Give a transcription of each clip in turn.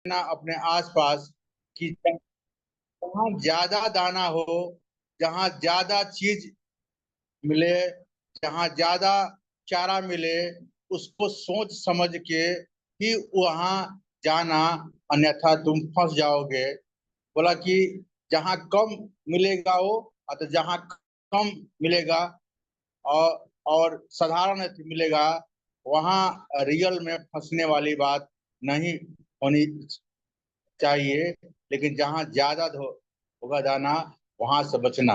ना अपने आसपास कि जहाँ ज्यादा दाना हो, जहाँ ज्यादा चीज मिले, जहाँ ज्यादा चारा मिले, उसको सोच समझ के ही वहां जाना, अन्यथा तुम फंस जाओगे। बोला कि जहाँ कम मिलेगा वो, तो जहाँ कम मिलेगा और साधारण मिलेगा, वहाँ रियल में फंसने वाली बात नहीं होनी चाहिए। लेकिन जहाँ ज्यादा होगा दाना, वहां से बचना।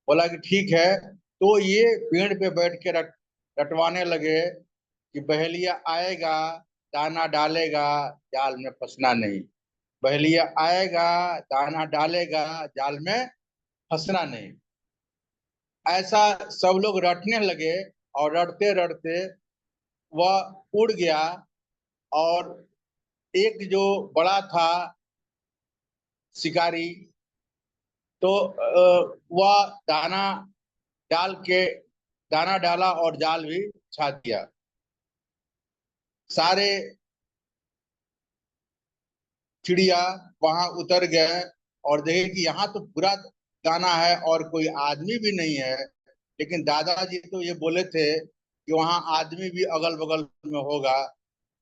बोला कि ठीक है। तो ये पेड़ पे बैठ के रटवाने लगे कि बहेलिया आएगा, दाना डालेगा, जाल में फंसना नहीं। बहेलिया आएगा, दाना डालेगा, जाल में फंसना नहीं। ऐसा सब लोग रटने लगे, और रटते रटते वह उड़ गया। और एक जो बड़ा था शिकारी, तो वह डाल के दाना डाला और जाल भी छा दिया। सारे चिड़िया वहां उतर गए और देखे कि यहाँ तो पूरा दाना है और कोई आदमी भी नहीं है। लेकिन दादाजी तो ये बोले थे कि वहां आदमी भी अगल बगल में होगा।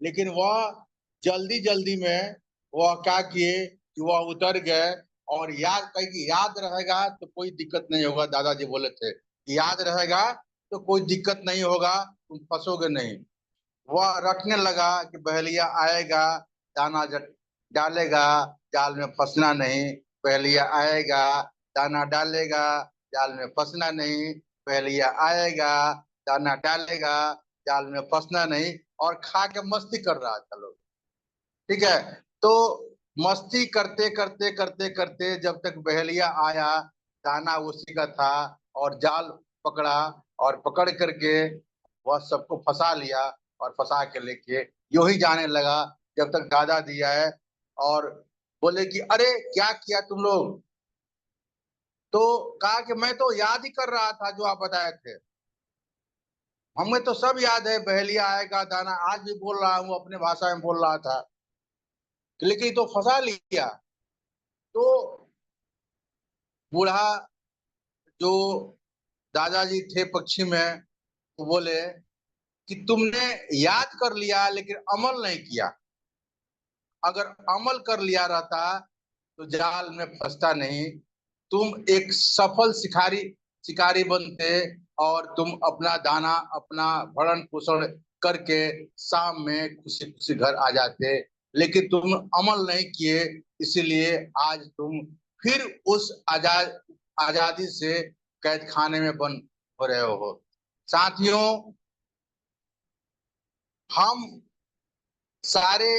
लेकिन वह जल्दी जल्दी में वह क्या किए कि वह उतर गए। और याद कही कि याद रहेगा तो कोई दिक्कत नहीं होगा, दादाजी बोले थे कि याद रहेगा तो कोई दिक्कत नहीं होगा, तुम फंसोगे नहीं। वह रटने लगा कि बहेलिया आएगा, दाना डालेगा, जाल में फंसना नहीं। बहेलिया आएगा, दाना डालेगा, जाल में फंसना नहीं। बहेलिया आएगा, दाना डालेगा, जाल में फंसना नहीं। और खा के मस्ती कर रहा था लोग। ठीक है। तो मस्ती करते करते करते करते जब तक बहेलिया आया, दाना उसी का था, और जाल पकड़ा, और पकड़ करके वह सबको फंसा लिया। और फंसा के लेके यूं ही जाने लगा जब तक दादा दिया है। और बोले कि अरे क्या किया तुम लोग? तो कहा कि मैं तो याद ही कर रहा था जो आप बताए थे। हमें तो सब याद है, बहेलिया आएगा, दाना, आज भी बोल रहा हूँ, अपने भाषा में बोल रहा था। लेकिन ये तो फंसा लिया। तो बूढ़ा जो दादाजी थे पक्षी में, वो बोले कि तुमने याद कर लिया लेकिन अमल नहीं किया। अगर अमल कर लिया रहता तो जाल में फंसता नहीं। तुम एक सफल शिकारी शिकारी बनते, और तुम अपना दाना, अपना भरण पोषण करके शाम में खुशी खुशी घर आ जाते। लेकिन तुम अमल नहीं किए, इसीलिए आज तुम फिर उस आजादी से कैद खाने में बंद हो रहे हो। साथियों, हम सारे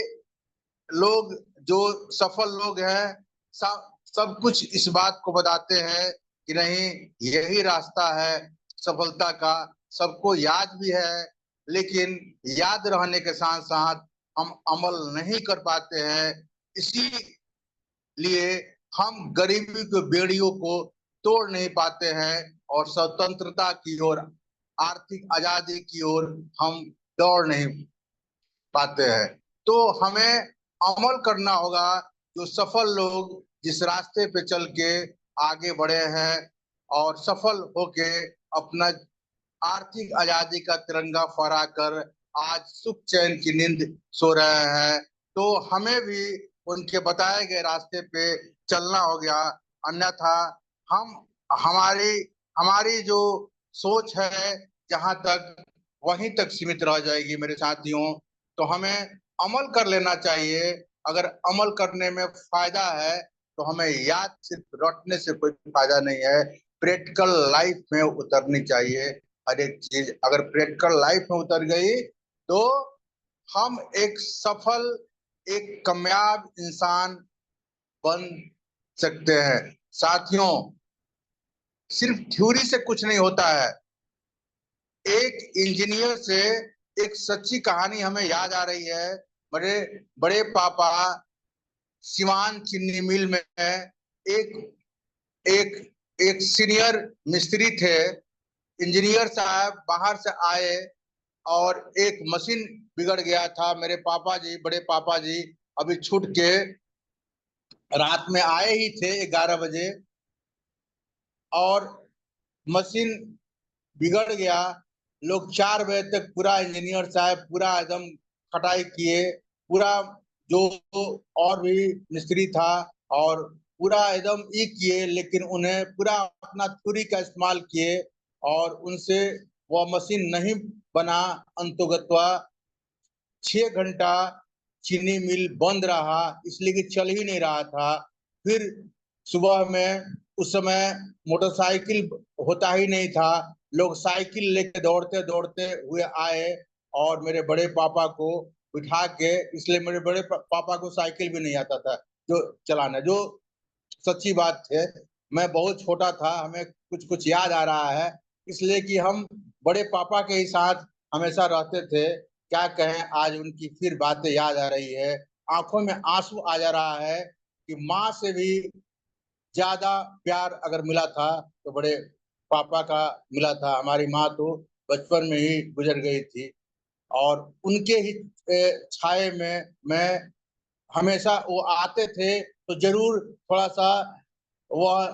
लोग जो सफल लोग हैं, सब कुछ इस बात को बताते हैं कि नहीं, यही रास्ता है सफलता का। सबको याद भी है, लेकिन याद रहने के साथ साथ हम अमल नहीं कर पाते हैं। इसीलिए हम गरीबी के बेड़ियों को तोड़ नहीं पाते हैं, और स्वतंत्रता की ओर, आर्थिक आजादी की ओर हम दौड़ नहीं पाते हैं। तो हमें अमल करना होगा। जो सफल लोग जिस रास्ते पे चल के आगे बढ़े हैं, और सफल होके अपना आर्थिक आजादी का तिरंगा फहरा कर आज सुख चैन की नींद सो रहे हैं, तो हमें भी उनके बताए गए रास्ते पे चलना हो गया। अन्यथा हम हमारी हमारी जो सोच है, जहां तक वहीं तक सीमित रह जाएगी मेरे साथियों। तो हमें अमल कर लेना चाहिए। अगर अमल करने में फायदा है, तो हमें याद सिर्फ रटने से कोई फायदा नहीं है। प्रैक्टिकल लाइफ में उतरनी चाहिए। हर एक चीज अगर प्रैक्टिकल लाइफ में उतर गई, तो हम एक सफल, एक कामयाब इंसान बन सकते हैं। साथियों, सिर्फ थ्योरी से कुछ नहीं होता है। एक इंजीनियर से एक सच्ची कहानी हमें याद आ रही है। बड़े बड़े पापा सिवान चीनी मिल में एक एक एक सीनियर मिस्त्री थे। इंजीनियर साहब बाहर से आए, और एक मशीन बिगड़ गया था। मेरे पापा जी, बड़े पापा जी अभी छूट के रात में आए ही थे 11 बजे, और मशीन बिगड़ गया। लोग 4 बजे तक पूरा इंजीनियर साहब पूरा एकदम खटाई किए, पूरा जो और भी मिस्त्री था और पूरा एकदम ई किए, लेकिन उन्हें पूरा अपना थ्योरी का इस्तेमाल किए और उनसे वह मशीन नहीं बना। अंततोगत्वा 6 घंटा चीनी मिल बंद रहा, इसलिए कि चल ही नहीं रहा था। फिर सुबह में उस समय मोटरसाइकिल होता ही नहीं था, लोग साइकिल लेके दौड़ते दौड़ते हुए आए और मेरे बड़े पापा को बिठा के, इसलिए मेरे बड़े पापा को साइकिल भी नहीं आता था जो चलाना, जो सच्ची बात है। मैं बहुत छोटा था, हमें कुछ कुछ याद आ रहा है, इसलिए कि हम बड़े पापा के ही साथ हमेशा रहते थे। क्या कहें, आज उनकी फिर बातें याद आ रही है, आंखों में आंसू आ जा रहा है कि माँ से भी ज्यादा प्यार अगर मिला था तो बड़े पापा का मिला था। हमारी माँ तो बचपन में ही गुजर गई थी, और उनके ही छाए में मैं हमेशा, वो आते थे तो जरूर थोड़ा सा वह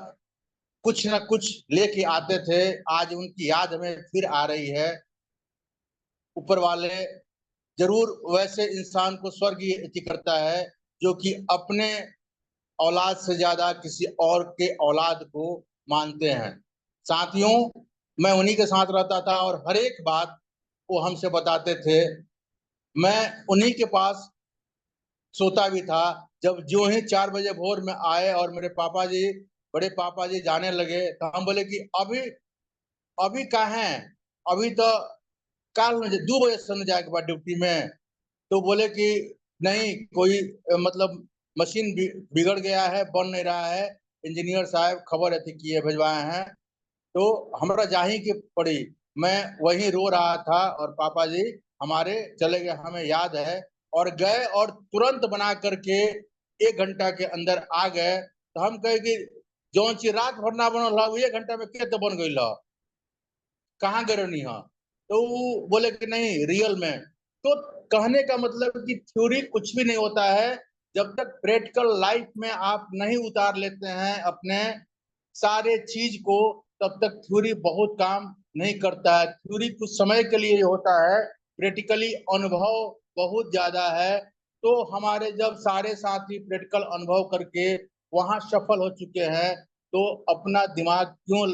कुछ ना कुछ लेके आते थे। आज उनकी याद हमें फिर आ रही है। ऊपर वाले जरूर वैसे इंसान को स्वर्गीय अति करता है जो कि अपने औलाद से ज्यादा किसी और के औलाद को मानते हैं। साथियों, मैं उन्हीं के साथ रहता था और हर एक बात वो हमसे बताते थे। मैं उन्हीं के पास सोता भी था। जब जो ही 4 बजे भोर में आए और मेरे पापा जी, बड़े पापा जी जाने लगे, तो हम बोले कि अभी अभी कहाँ है, अभी तो काल में 2 बजे से जाए के बाद ड्यूटी में। तो बोले कि नहीं, कोई मतलब मशीन बिगड़ गया है, बन नहीं रहा है, इंजीनियर साहब खबर अथी किए भिजवाए हैं, तो हमारा जा ही की पड़ी। मैं वहीं रो रहा था और पापा जी हमारे चले गए, हमें याद है। और गए और तुरंत बना करके 1 घंटा के अंदर आ गए। तो हम कहे कि जौन चीज रात भर ना बनल है, 1 घंटा में के तो बन गई, कहाँ गिरनी है। तो वो बोले कि नहीं, रियल में। तो कहने का मतलब कि थ्योरी कुछ भी नहीं होता है जब तक प्रैक्टिकल लाइफ में आप नहीं उतार लेते हैं अपने सारे चीज को, तब तक थ्योरी बहुत काम नहीं करता है। थ्योरी कुछ समय के लिए होता है, प्रैक्टिकली अनुभव बहुत ज्यादा है। तो हमारे जब सारे साथी प्रैक्टिकल अनुभव करके वहां सफल हो चुके हैं, तो अपना दिमाग क्यों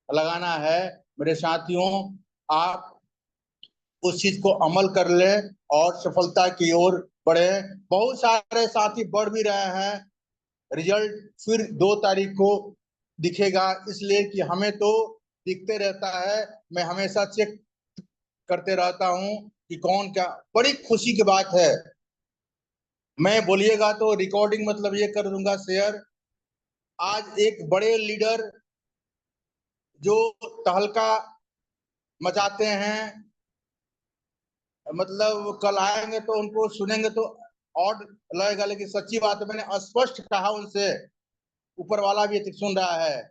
लगाना है। मेरे साथियों, आप उस चीज को अमल कर लें और सफलता की ओर बढ़े। बहुत सारे साथी बढ़ भी रहे हैं। रिजल्ट फिर 2 तारीख को दिखेगा, इसलिए कि हमें तो दिखते रहता है। मैं हमेशा चेक करते रहता हूँ कि कौन क्या। बड़ी खुशी की बात है, मैं बोलिएगा तो रिकॉर्डिंग मतलब ये कर दूंगा शेयर। आज एक बड़े लीडर जो तहलका मचाते हैं, मतलब कल आएंगे तो उनको सुनेंगे तो और लगेगा, लेकिन सच्ची बात है, मैंने स्पष्ट कहा उनसे, ऊपर वाला भी सुन रहा है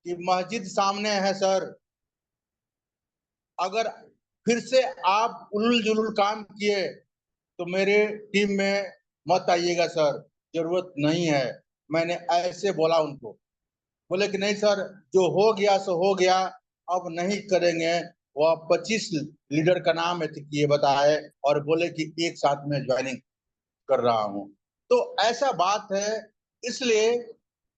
कि मस्जिद सामने है सर, अगर फिर से आप उलूल जुलूल काम किए तो मेरे टीम में मत आइएगा सर, जरूरत नहीं है। मैंने ऐसे बोला उनको। बोले कि नहीं सर, जो हो गया सो हो गया, अब नहीं करेंगे। वह 25 लीडर का नाम किए बताए और बोले कि एक साथ में ज्वाइनिंग कर रहा हूं। तो ऐसा बात है, इसलिए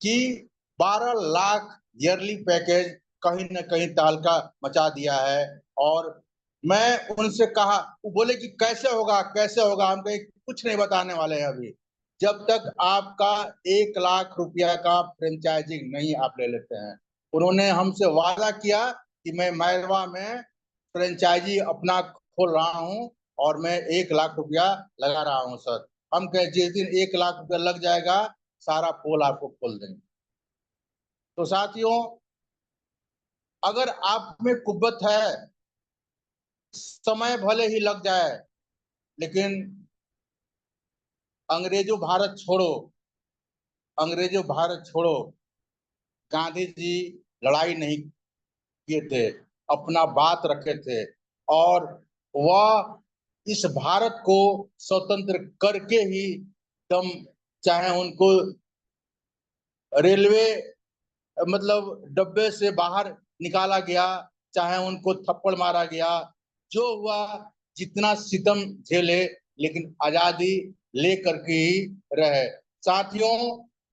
कि 12 लाख ईयरली पैकेज कहीं ना कहीं तहलका मचा दिया है। और मैं उनसे कहा, वो बोले कि कैसे होगा कैसे होगा, हम कहीं कुछ नहीं बताने वाले हैं अभी, जब तक आपका 1 लाख रुपया का फ्रेंचाइजिंग नहीं आप ले लेते हैं। उन्होंने हमसे वादा किया कि मैं मैरवा में फ्रेंचाइजी अपना खोल रहा हूं और मैं 1 लाख रुपया लगा रहा हूं सर। हम कहे जिस दिन 1 लाख रुपया लग जाएगा, सारा पोल आपको खोल देंगे। तो साथियों, अगर आप में कुव्वत है, समय भले ही लग जाए, लेकिन अंग्रेजों भारत छोड़ो, अंग्रेजों भारत छोड़ो, गांधी जी लड़ाई नहीं किए थे, अपना बात रखे थे, और वह इस भारत को स्वतंत्र करके ही दम, चाहे उनको रेलवे मतलब डब्बे से बाहर निकाला गया, चाहे उनको थप्पड़ मारा गया, जो हुआ, जितना सितम झेले, लेकिन आजादी लेकर के ही रहे। साथियों,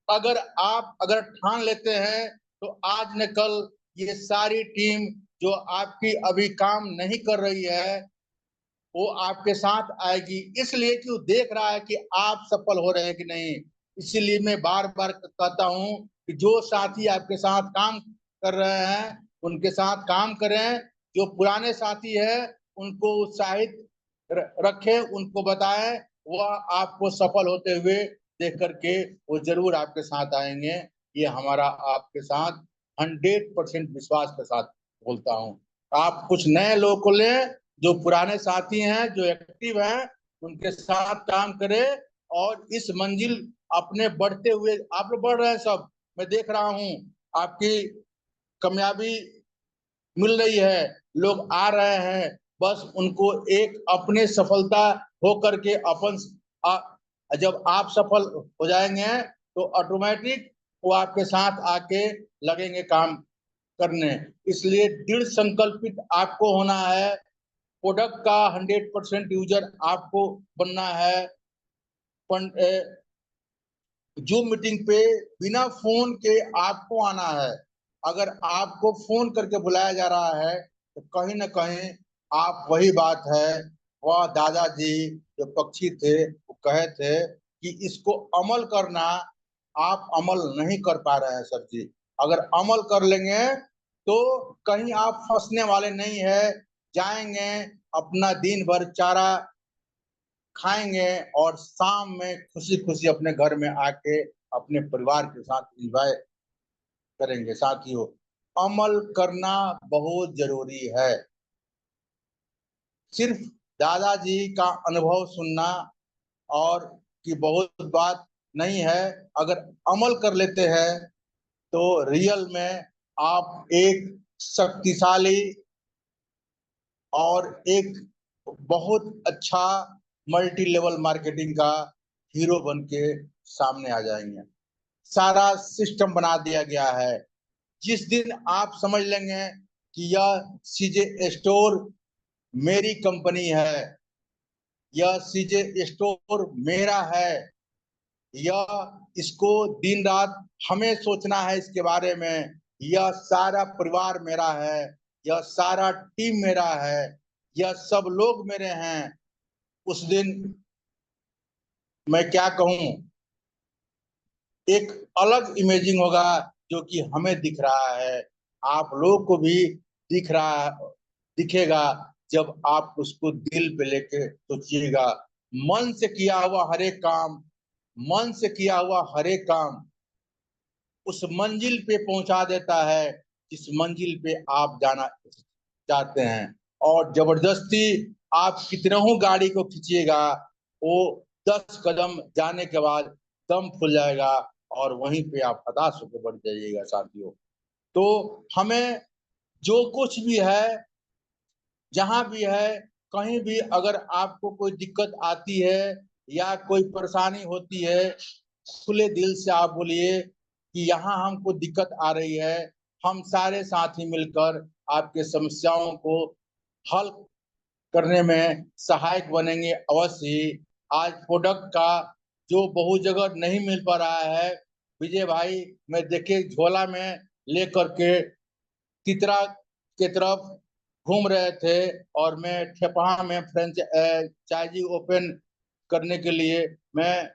अगर ठान लेते हैं तो आज न कल ये सारी टीम जो आपकी अभी काम नहीं कर रही है, वो आपके साथ आएगी, इसलिए कि वो देख रहा है कि आप सफल हो रहे हैं कि नहीं। इसीलिए मैं बार बार कहता हूं कि जो साथी आपके साथ काम कर रहे हैं उनके साथ काम करें, जो पुराने साथी है उनको उत्साहित रखें, उनको बताएं, वह आपको सफल होते हुए देख करके वो जरूर आपके साथ आएंगे। ये हमारा आपके साथ 100% विश्वास के साथ बोलता हूँ। आप कुछ नए लोगों को लें, जो पुराने साथी हैं, जो एक्टिव हैं, उनके साथ काम करें, और इस मंजिल अपने बढ़ते हुए, आप लोग बढ़ रहे हैं सब, मैं देख रहा हूं, आपकी कामयाबी मिल रही है, लोग आ रहे हैं, बस उनको एक अपने सफलता हो करके अपन जब आप सफल हो जाएंगे तो ऑटोमेटिक वो आपके साथ आके लगेंगे काम करने। इसलिए दृढ़ संकल्पित आपको होना है, प्रोडक्ट का 100% यूजर आपको बनना है। जूम मीटिंग पे बिना फोन के आपको आना है। अगर आपको फोन करके बुलाया जा रहा है तो कहीं ना कहीं आप, वही बात है, वह दादाजी जो पक्षी थे वो कहे थे कि इसको अमल करना, आप अमल नहीं कर पा रहे हैं सर जी। अगर अमल कर लेंगे तो कहीं आप फंसने वाले नहीं है, जाएंगे, अपना दिन भर चारा खाएंगे और शाम में खुशी खुशी अपने घर में आके अपने परिवार के साथ एंजॉय करेंगे। साथियों, अमल करना बहुत जरूरी है। सिर्फ दादाजी का अनुभव सुनना और की बहुत बात नहीं है, अगर अमल कर लेते हैं तो रियल में आप एक शक्तिशाली और एक बहुत अच्छा मल्टी लेवल मार्केटिंग का हीरो बन के सामने आ जाएंगे। सारा सिस्टम बना दिया गया है। जिस दिन आप समझ लेंगे कि यह सीजे स्टोर मेरी कंपनी है, यह सीजे स्टोर मेरा है, यह इसको दिन रात हमें सोचना है इसके बारे में, यह सारा परिवार मेरा है, यह सारा टीम मेरा है, यह सब लोग मेरे हैं, उस दिन मैं क्या कहूं, एक अलग इमेजिंग होगा जो कि हमें दिख रहा है, आप लोग को भी दिख रहा दिखेगा। जब आप उसको दिल पे लेके सोचिएगा, मन से किया हुआ हर एक काम, मन से किया हुआ हर एक काम उस मंजिल पे पहुंचा देता है जिस मंजिल पे आप जाना चाहते हैं। और जबरदस्ती आप कितना हो गाड़ी को खींचिएगा, वो 10 कदम जाने के बाद दम फूल जाएगा और वहीं पे आप हताश होकर बढ़ जाइएगा। साथियों, तो हमें जो कुछ भी है, जहां भी है, कहीं भी अगर आपको कोई दिक्कत आती है या कोई परेशानी होती है, खुले दिल से आप बोलिए कि यहाँ हमको दिक्कत आ रही है, हम सारे साथी मिलकर आपके समस्याओं को हल करने में सहायक बनेंगे अवश्य ही। आज प्रोडक्ट का जो बहुत जगह नहीं मिल पा रहा है, विजय भाई मैं देखे झोला में लेकर के तितरा के तरफ घूम रहे थे, और मैं ठेपहा में फ्रेंचाइजी ओपन करने के लिए मैं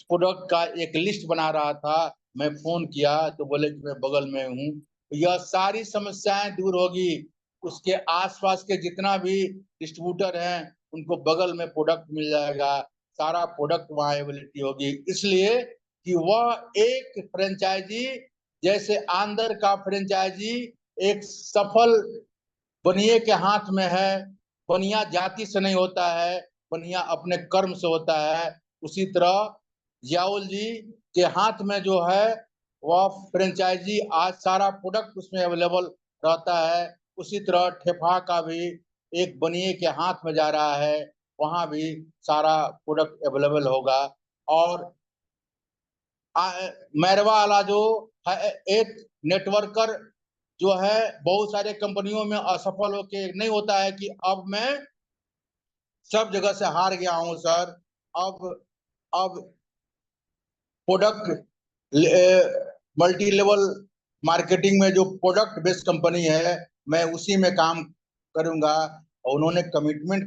प्रोडक्ट का एक लिस्ट बना रहा था। मैं फोन किया तो बोले कि मैं बगल में हूँ। यह सारी समस्याएं दूर होगी, उसके आसपास के जितना भी डिस्ट्रीब्यूटर हैं उनको बगल में प्रोडक्ट मिल जाएगा, सारा प्रोडक्ट वहाँ अवेलेबिलिटी होगी। इसलिए कि वह एक फ्रेंचाइजी, जैसे आंदर का फ्रेंचाइजी एक सफल बनिए के हाथ में है, बनिया जाति से नहीं होता है, बनिया अपने कर्म से होता है। उसी तरह जियाउल जी के हाथ में जो है वह फ्रेंचाइजी, आज सारा प्रोडक्ट उसमें अवेलेबल रहता है। उसी तरह ठेपा का भी एक बनिए के हाथ में जा रहा है, वहां भी सारा प्रोडक्ट अवेलेबल होगा। और मैरवा वाला जो है एक नेटवर्कर जो है, बहुत सारे कंपनियों में असफल होके नहीं होता है कि अब मैं सब जगह से हार गया हूं सर। अब प्रोडक्ट मल्टी लेवल मार्केटिंग में जो प्रोडक्ट बेस्ड कंपनी है, मैं उसी में काम करूंगा। और उन्होंने कमिटमेंट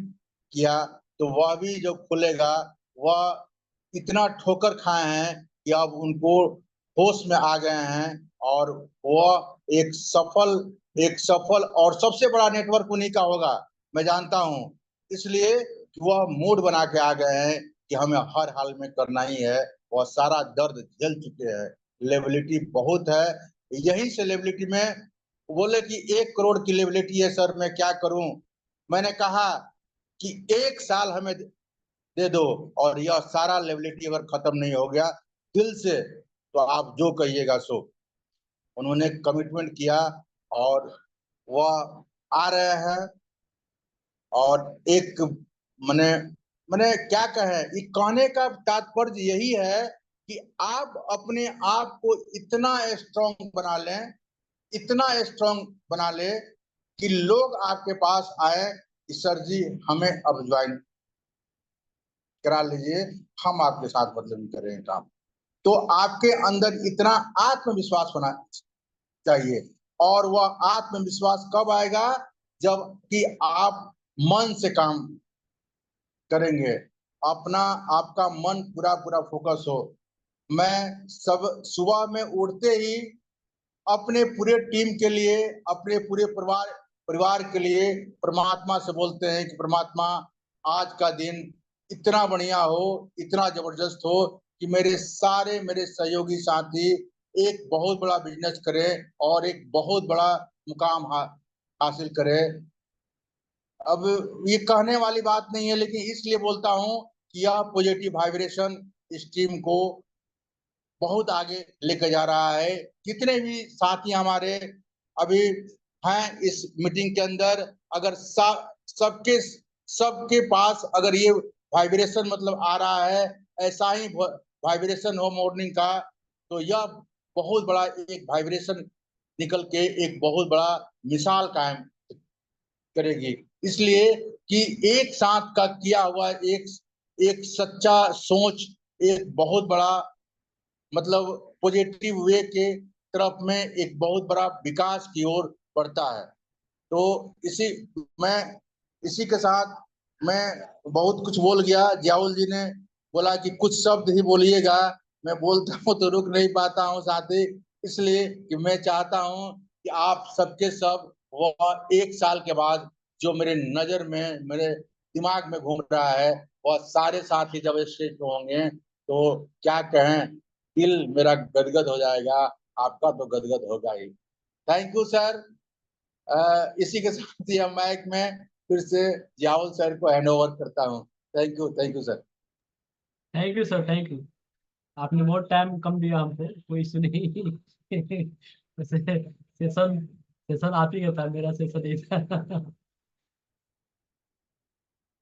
किया, तो वह भी जो खुलेगा वह इतना ठोकर खाए हैं कि अब उनको होश में आ गए हैं। और वह एक सफल और सबसे बड़ा नेटवर्क उन्हीं का होगा, मैं जानता हूं। इसलिए वह मूड बना के आ गए हैं कि हमें हर हाल में करना ही है। वह सारा दर्द झेल चुके हैं, लेबिलिटी बहुत है। यही से लेबिलिटी में बोले कि 1 करोड़ की लेबिलिटी है सर, मैं क्या करूं। मैंने कहा कि 1 साल हमें दे दो, और यह सारा लेबिलिटी अगर खत्म नहीं हो गया दिल से, तो आप जो कहिएगा सो। उन्होंने कमिटमेंट किया और वह आ रहे हैं। और एक मैंने मैंने क्या कहे, ये कहने का तात्पर्य यही है कि आप अपने आप को इतना स्ट्रांग बना लें, इतना स्ट्रांग बना ले कि लोग आपके पास आए कि सर जी हमें अब ज्वाइन करा लीजिए, हम आपके साथ मतलब नहीं करेंगे काम। तो आपके अंदर इतना आत्मविश्वास होना चाहिए। और वह आत्मविश्वास कब आएगा, जब कि आप मन से काम करेंगे, अपना आपका मन पूरा पूरा फोकस हो। मैं सब सुबह में उठते ही अपने पूरे टीम के लिए, अपने पूरे परिवार परिवार के लिए परमात्मा से बोलते हैं कि परमात्मा आज का दिन इतना बढ़िया हो, इतना जबरदस्त हो कि मेरे सहयोगी साथी एक बहुत बड़ा बिजनेस करें और एक बहुत बड़ा मुकाम हासिल करें। अब ये कहने वाली बात नहीं है, लेकिन इसलिए बोलता हूं कि यह पॉजिटिव वाइब्रेशन इस टीम को बहुत आगे लेकर जा रहा है। जितने भी साथी हमारे अभी हैं इस मीटिंग के अंदर, अगर सबके सबके पास अगर ये वाइब्रेशन मतलब आ रहा है, ऐसा ही वाइब्रेशन हो मॉर्निंग का, तो यह बहुत बड़ा एक वाइब्रेशन निकल के एक बहुत बड़ा मिसाल कायम करेगी। इसलिए कि एक साथ का किया हुआ एक एक सच्चा सोच एक बहुत बड़ा मतलब पॉजिटिव वे के तरफ में एक बहुत बड़ा विकास की ओर बढ़ता है। तो इसी मैं इसी के साथ मैं बहुत कुछ बोल गया। जियाउल जी ने बोला कि कुछ शब्द ही बोलिएगा, मैं बोलता हूँ तो रुक नहीं पाता हूँ साथी। इसलिए कि मैं चाहता हूँ कि आप सबके सब वह 1 साल के बाद जो मेरे नजर में मेरे दिमाग में घूम रहा है, वह सारे साथी जब स्टेज पे होंगे तो क्या कहें, दिल मेरा गदगद हो जाएगा। आपका तो गदगद होगा ही। Thank you sir. इसी के साथ ही हम माइक में फिर से जियाउल सर को हैंड ओवर करता हूँ। Thank you sir. Thank you sir, thank you. आपने बहुत टाइम कम दिया हमको, कोई इशू नहीं। वैसे सेशन सेशन आप ही का था, मेरा सेशन नहीं था।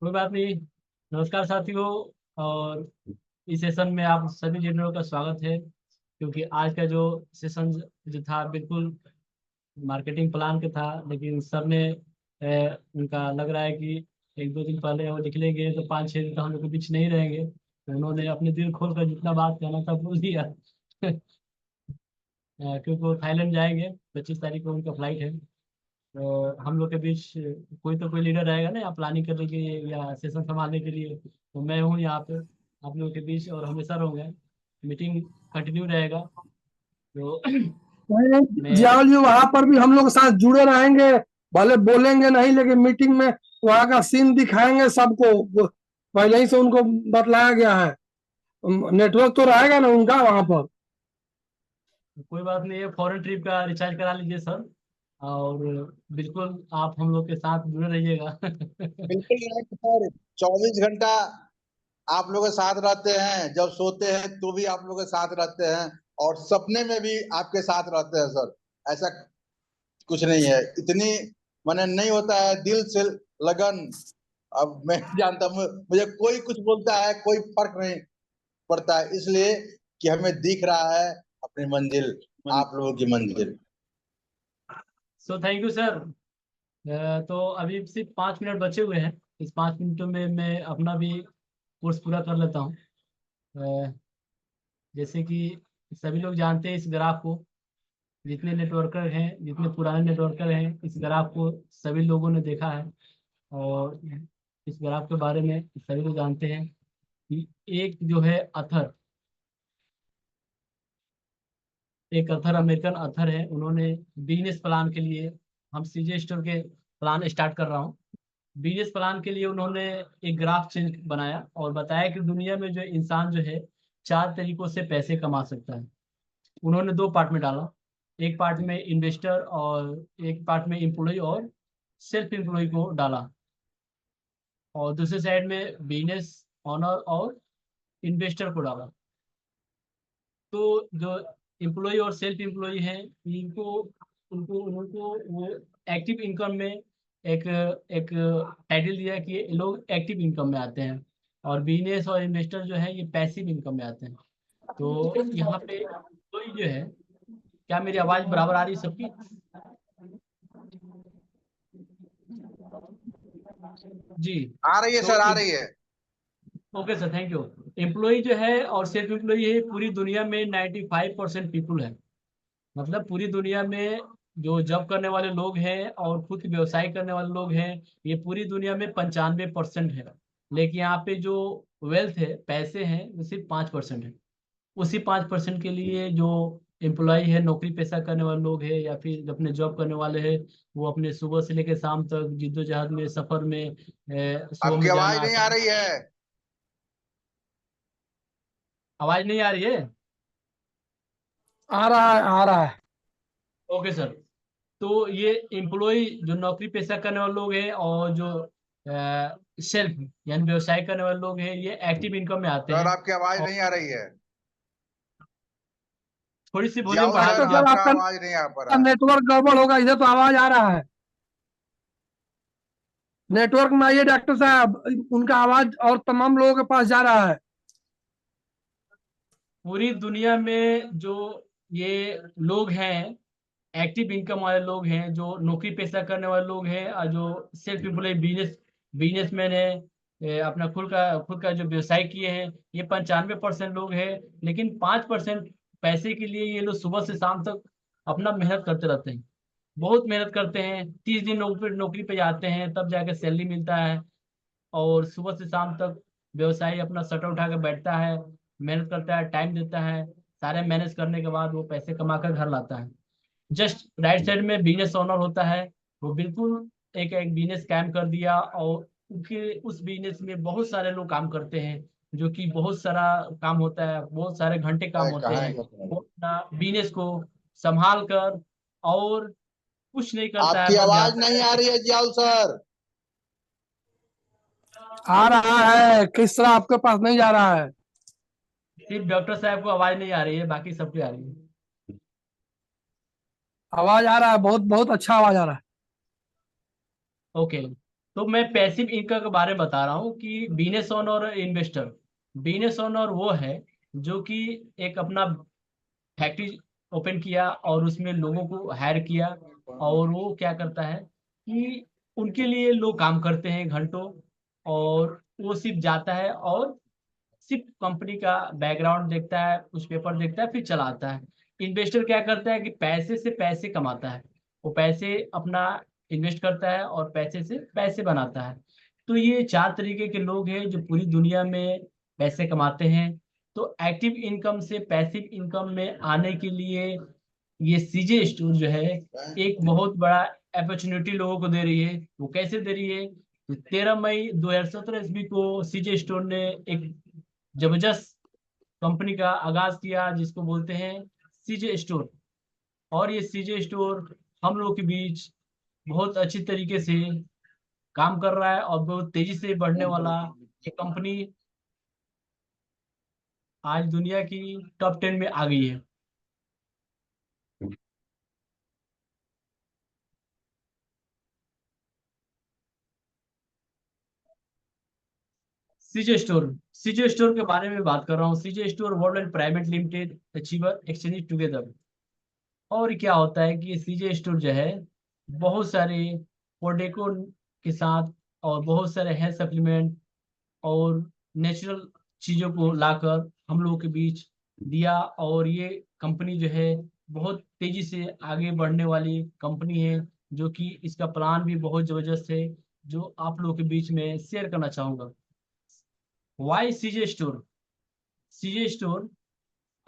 कोई बात नहीं। नमस्कार साथियों। और इस सेशन में आप सभी लीडरों का स्वागत है, क्योंकि आज का जो सेशन जो था बिल्कुल मार्केटिंग प्लान का था, लेकिन सर ने उनका लग रहा है कि 1-2 दिन पहले वो लिख लेंगे तो 5-6 दिन तो हम लोग के बीच नहीं रहेंगे, तो उन्होंने अपने दिल खोल कर जितना बात कहना था बोल दिया। क्योंकि वो थाईलैंड जाएंगे, 25 तारीख को उनका फ्लाइट है। तो हम लोग के बीच कोई तो कोई लीडर रहेगा ना, या प्लानिंग करने के लिए या सेशन संभालने के लिए, तो मैं हूँ यहाँ पे आप लोगों के बीच और हमेशा रहूँगा। मीटिंग कंटिन्यू रहेगा तो मैं जियावल जी वहां पर भी हम लोग के साथ जुड़े रहेंगे, भले बोलेंगे नहीं लेकिन मीटिंग में वहां का सीन दिखाएंगे सबको। पहले ही से उनको बतलाया गया है। नेटवर्क तो रहेगा ना उनका वहां पर। कोई बात नहीं है, फॉरेन ट्रिप का रिचार्ज करा लीजिए सर, और बिल्कुल आप हम लोग के साथ जुड़े रहिएगा। बिल्कुल नहीं सर, 24 घंटा आप लोग के साथ रहते हैं, जब सोते हैं तो भी आप लोग के साथ रहते हैं, और सपने में भी आपके साथ रहते हैं सर। ऐसा कुछ नहीं है, इतनी मैंने नहीं होता है दिल से लगन। अब मैं जानता हूँ, मुझे कोई कुछ बोलता है कोई फर्क नहीं पड़ता है, इसलिए कि हमें दिख रहा है अपनी मंजिल, आप लोगों की मंजिल। So thank you sir. तो अभी सिर्फ 5 मिनट बचे हुए हैं। इस 5 मिनटों में मैं अपना भी कोर्स पूरा कर लेता हूँ। जैसे कि सभी लोग जानते हैं इस ग्राफ को, जितने नेटवर्कर हैं, जितने पुराने नेटवर्कर हैं, इस ग्राफ को सभी लोगों ने देखा है। और इस ग्राफ के बारे में सभी लोग जानते हैं कि एक जो है अथर, एक अथर, अमेरिकन अथर है, उन्होंने बिजनेस प्लान के लिए, हम सीजे स्टोर के प्लान स्टार्ट कर रहा हूँ, बिजनेस प्लान के लिए उन्होंने एक ग्राफ चेंज बनाया और बताया कि दुनिया में जो इंसान जो है 4 तरीकों से पैसे कमा सकता है। उन्होंने 2 पार्ट में डाला, एक पार्ट में इन्वेस्टर और एक पार्ट में एम्प्लॉय और सेल्फ एम्प्लॉय को डाला, और दूसरे साइड में बिजनेस ऑनर और इन्वेस्टर को डाला। तो जो एम्प्लॉय और सेल्फ एम्प्लॉय हैं, इनको उनको उनको वो एक्टिव इनकम में एक एक टाइटल दिया कि ये लोग एक्टिव इनकम में आते हैं, और बिजनेस और इन्वेस्टर जो है ये पैसिव इनकम में आते हैं। तो यहाँ पे कोई जो है, क्या मेरी आवाज बराबर आ रही है सबकी? जी। आ रही है तो सर, आ रही है। Okay sir, thank you. Employ जो है और सेल्फ एम्प्लॉय है, पूरी दुनिया में 95% पीपुल है। मतलब पूरी दुनिया में जो जॉब करने वाले लोग हैं और खुद के व्यवसाय करने वाले लोग हैं, ये पूरी दुनिया में 95% है। लेकिन यहाँ पे जो वेल्थ है, पैसे हैं, वो सिर्फ 5% है। उसी 5% के लिए जो एम्प्लॉय है, नौकरी पेशा करने वाले लोग हैं या फिर अपने जॉब करने वाले हैं, वो अपने सुबह से लेकर शाम तक जिद्दोजहद में, सफर में, सुबह आपकी में आवाज जाना। नहीं आ रही है। आवाज नहीं आ रही है? आ रहा है, आ रहा है। Okay sir. तो ये एम्प्लॉय जो नौकरी पेशा करने वाले लोग हैं और जो सेल्फ यानी व्यवसाय करने वाले लोग हैं, ये एक्टिव इनकम में आते सर हैं। आपकी आवाज और नहीं आ रही है। थोड़ी सी वॉल्यूम जियाउल बढ़ा सर, डॉक्टर दीजिए। साहब आपका आपका आवाज नहीं आ पा रहा है। नेटवर्क गड़बड़ होगा, इधर तो आवाज आ रहा है। नेटवर्क में आइए डॉक्टर साहब, उनका आवाज और तमाम लोगों के पास जा रहा है। पूरी दुनिया में जो ये लोग हैं, एक्टिव इनकम वाले लोग हैं, जो नौकरी पेशा करने वाले लोग हैं, और जो सेल्फ एम्प्लॉय बिजनेसमैन है, अपना खुद का जो व्यवसाय किए हैं, ये 95% लोग हैं। लेकिन 5% पैसे के लिए ये लोग सुबह से शाम तक अपना मेहनत करते रहते हैं, बहुत मेहनत करते हैं। 30 दिन नौकरी नौकरी पे जाते हैं, तब जाकर सैलरी मिलता है। और सुबह से शाम तक व्यवसायी अपना शटर उठा के बैठता है, मेहनत करता है, टाइम देता है, सारे मैनेज करने के बाद वो पैसे कमा कर घर लाता है। जस्ट राइट साइड में बिजनेस ओनर होता है, वो बिल्कुल एक एक बिजनेस कायम कर दिया, और उनके उस बिजनेस में बहुत सारे लोग काम करते हैं, जो कि बहुत सारा काम होता है, बहुत सारे घंटे काम होते कहाँ हैं। है? वो अपना बिजनेस को संभाल कर और कुछ नहीं करता है, आपकी बस आवाज जाता नहीं है। आ रही है जियाउल सर। आ रहा है, किस तरह आपके पास नहीं जा रहा है? सिर्फ डॉक्टर साहब को आवाज नहीं आ रही है, बाकी सबकी आ रही है। आवाज आ रहा है, बहुत बहुत अच्छा आवाज आ रहा है। ओके। तो मैं पैसिव इनकम के बारे में बता रहा हूँ कि बिजनेस ओनर और इन्वेस्टर। बिजनेस ओनर वो है जो कि एक अपना फैक्ट्री ओपन किया और उसमें लोगों को हायर किया, और वो क्या करता है कि उनके लिए लोग काम करते हैं घंटों, और वो सिर्फ जाता है और सिर्फ कंपनी का बैकग्राउंड देखता है, कुछ पेपर देखता है, फिर चलाता है। इन्वेस्टर क्या करता है कि पैसे से पैसे कमाता है, वो पैसे अपना इन्वेस्ट करता है और पैसे से पैसे बनाता है। तो ये 4 तरीके के लोग हैं जो पूरी दुनिया में पैसे कमाते हैं। तो एक्टिव इनकम से पैसिव इनकम में आने के लिए ये सीजे स्टोर जो है एक बहुत बड़ा अपॉर्चुनिटी लोगों को दे रही है। वो कैसे दे रही है? 13 मई 2017 ईस्वी को सीजे स्टोर ने एक जबरदस्त कंपनी का आगाज किया, जिसको बोलते हैं सीजे स्टोर। और ये सीजे स्टोर हम लोग के बीच बहुत अच्छी तरीके से काम कर रहा है, और बहुत तेजी से बढ़ने वाला ये कंपनी आज दुनिया की टॉप 10 में आ गई है। सीजे स्टोर के बारे में बात कर रहा हूँ। CJ store world and private limited achiever exchange together. और क्या होता है कि सीजे स्टोर जो है बहुत सारे प्रोडक्टों के साथ और बहुत सारे हेल्थ सप्लीमेंट और नेचुरल चीज़ों को लाकर हम लोगों के बीच दिया। और ये कंपनी जो है बहुत तेजी से आगे बढ़ने वाली कंपनी है, जो कि इसका प्लान भी बहुत ज़बरदस्त है, जो आप लोगों के बीच में शेयर करना चाहूँगा। वाई सीजे स्टोर? सीजे स्टोर